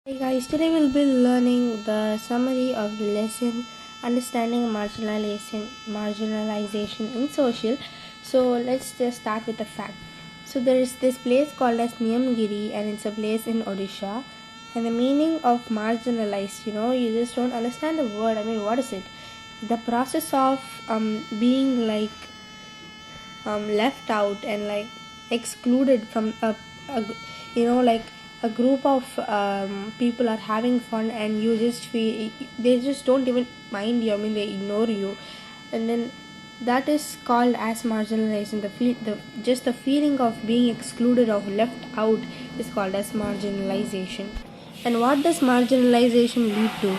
Hey guys, today we'll be learning the summary of the lesson Understanding Marginalization in Social. So let's just start with the fact. So there is this place called as Niyamgiri and it's a place in Odisha. And the meaning of marginalized, you just don't understand the word. I mean, what is it? The process of being left out and excluded from a like a group of people are having fun and you just feel they just don't even mind you. I mean, they ignore you, and then that is called as marginalization. The feeling of being excluded or left out is called as marginalization. And what does marginalization lead to?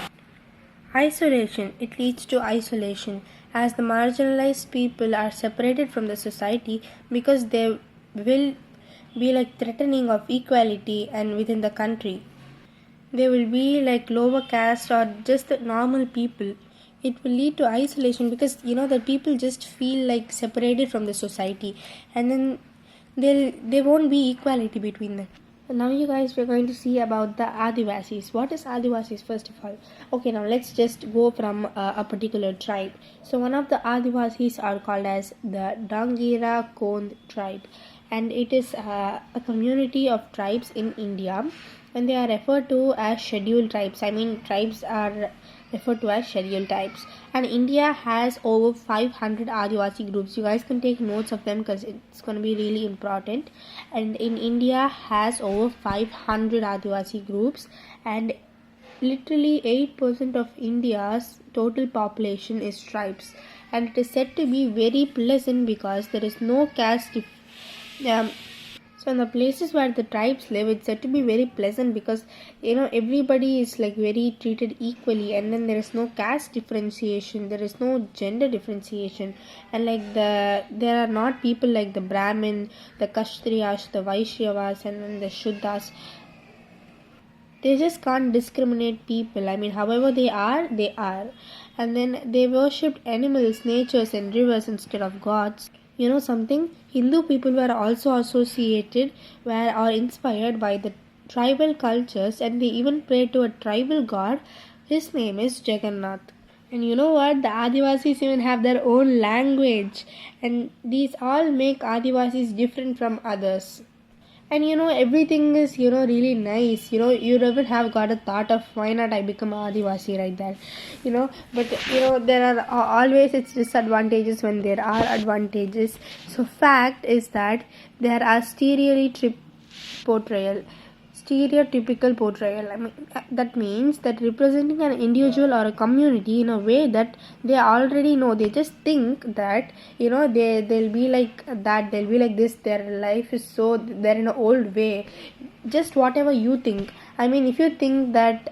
Isolation. It leads to isolation, as the marginalized people are separated from the society because they will be like threatening of equality and within the country. They will be like lower caste or just the normal people. It will lead to isolation because that people just feel like separated from the society, and then there won't be equality between them. Now you guys, we're going to see about the Adivasis. What is Adivasis first of all? Okay, now let's just go from a particular tribe. So one of the Adivasis are called as the Dangira Kond tribe, and it is a community of tribes in India, and they are referred to as scheduled tribes. I mean, tribes are referred to as scheduled tribes, and India has over 500 Adivasi groups. You guys can take notes of them because it's going to be really important. And in India has over 500 Adivasi groups, and literally 8% of India's total population is tribes, and it is said to be very pleasant because there is no caste so in the places where the tribes live, it's said to be very pleasant because everybody is like very treated equally, and then there is no caste differentiation, there is no gender differentiation, and there are not people like the Brahmin, the Kshatriyas, the Vaishyavas, and then the Shuddhas. They just can't discriminate people. I mean, however they are, they are. And then they worshipped animals, natures, and rivers instead of gods. You know something? Hindu people were also associated were or inspired by the tribal cultures, and they even pray to a tribal god. His name is Jagannath. And you know what? The Adivasis even have their own language, and these all make Adivasis different from others. And everything is really nice. You never have got a thought of why not I become Adivasi right there. But there are always its disadvantages when there are advantages. So fact is that there are portrayal stereotypical portrayal. I mean, that means that representing an individual or a community in a way that they already know. They just think that they'll be like that, they'll be like this, their life is so, they're in an old way. Just whatever you think. I mean, if you think that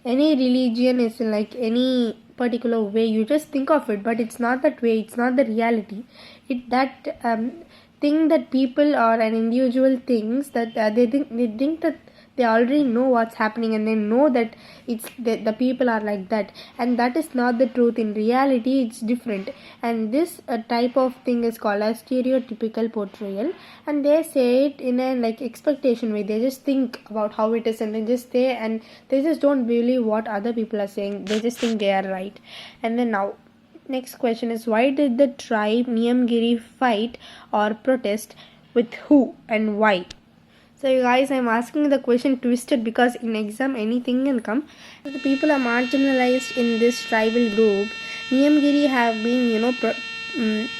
any religion is like any particular way, you just think of it, but it's not that way, it's not the reality. It that thing that people or an individual thinks that they think that they already know what's happening, and they know that the people are like that, and that is not the truth. In reality, it's different, and this type of thing is called as stereotypical portrayal, and they say it in a like expectation way. They just think about how it is, and they just don't believe what other people are saying. They just think they are right. And then now next question is, why did the tribe Niyamgiri fight or protest with who and why? So you guys, I'm asking the question twisted because in exam anything can come. The people are marginalized in this tribal group. Niyamgiri have been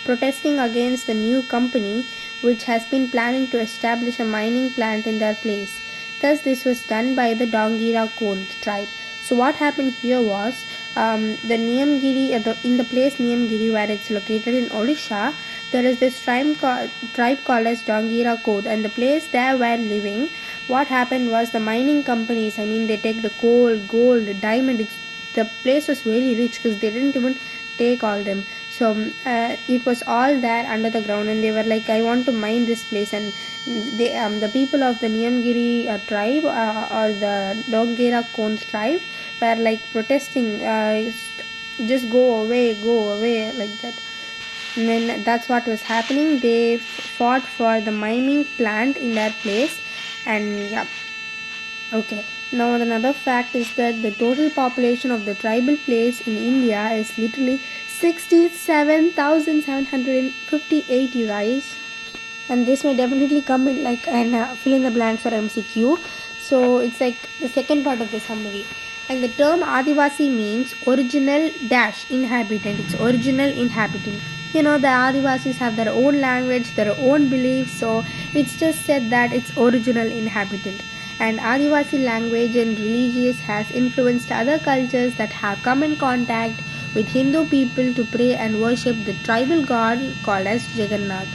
protesting against the new company which has been planning to establish a mining plant in their place. Thus this was done by the Dangira Kond tribe. So what happened here was the Niyamgiri in the place Niyamgiri where it's located in Odisha, there is this tribe called as Dangira Kond, and the place they were living, what happened was the mining companies, I mean, they take the coal, gold, diamond. The place was very rich because they didn't even take all them. So it was all there under the ground, and they were like, I want to mine this place. And they the people of the Niyamgiri tribe or the Dangira Kond tribe were like protesting, just go away like that. And then that's what was happening. They fought for the mining plant in that place, and yeah. Okay, now another fact is that the total population of the tribal place in India is literally 67,758, you guys. And this may definitely come in like and fill in the blanks for MCQ. So it's like the second part of the summary. And the term Adivasi means original dash inhabitant. It's original inhabitant. The Adivasis have their own language, their own beliefs. So it's just said that it's original inhabitant. And Adivasi language and religious has influenced other cultures that have come in contact with Hindu people to pray and worship the tribal god called as Jagannath.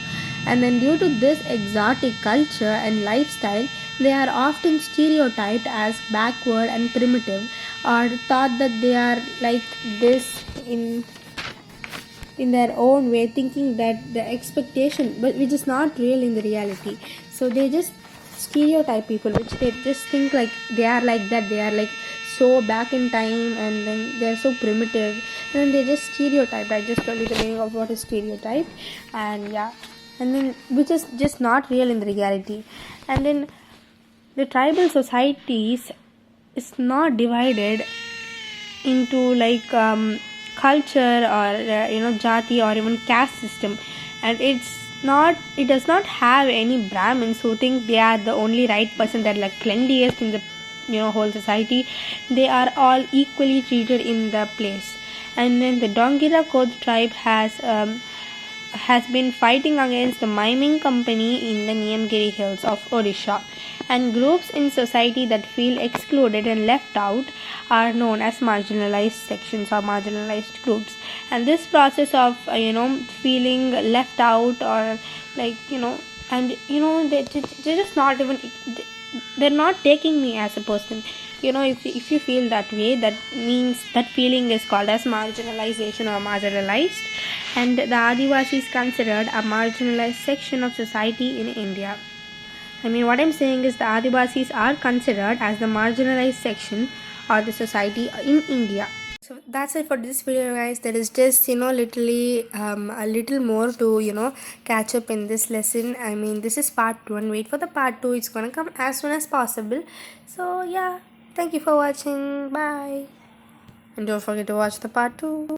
And then, due to this exotic culture and lifestyle, they are often stereotyped as backward and primitive, or thought that they are like this in their own way, thinking that the expectation, but which is not real in the reality. So they just stereotype people, which they just think like they are like that, they are like so back in time, and then they're so primitive, and then they just stereotype. I just told you the meaning of what is stereotype, and yeah, and then which is just not real in the reality. And then the tribal societies is not divided into like culture or jati or even caste system, and it does not have any Brahmins who think they are the only right person, that like cleanliest in the whole society. They are all equally treated in the place. And then the Dongira Kod tribe has been fighting against the mining company in the Niyamgiri hills of Odisha, and groups in society that feel excluded and left out are known as marginalized sections or marginalized groups. And this process of feeling left out, or like and they're just not even, they're not taking me as a person. If you feel that way, that means that feeling is called as marginalization or marginalized. And the Adivasi is considered a marginalized section of society in India. I mean, what I'm saying is the Adivasis are considered as the marginalized section or the society in India. So that's it for this video, guys. There is just literally a little more to catch up in this lesson. I mean, this is part 1. Wait for the part 2. It's gonna come as soon as possible. So yeah, thank you for watching. Bye, and don't forget to watch the part 2.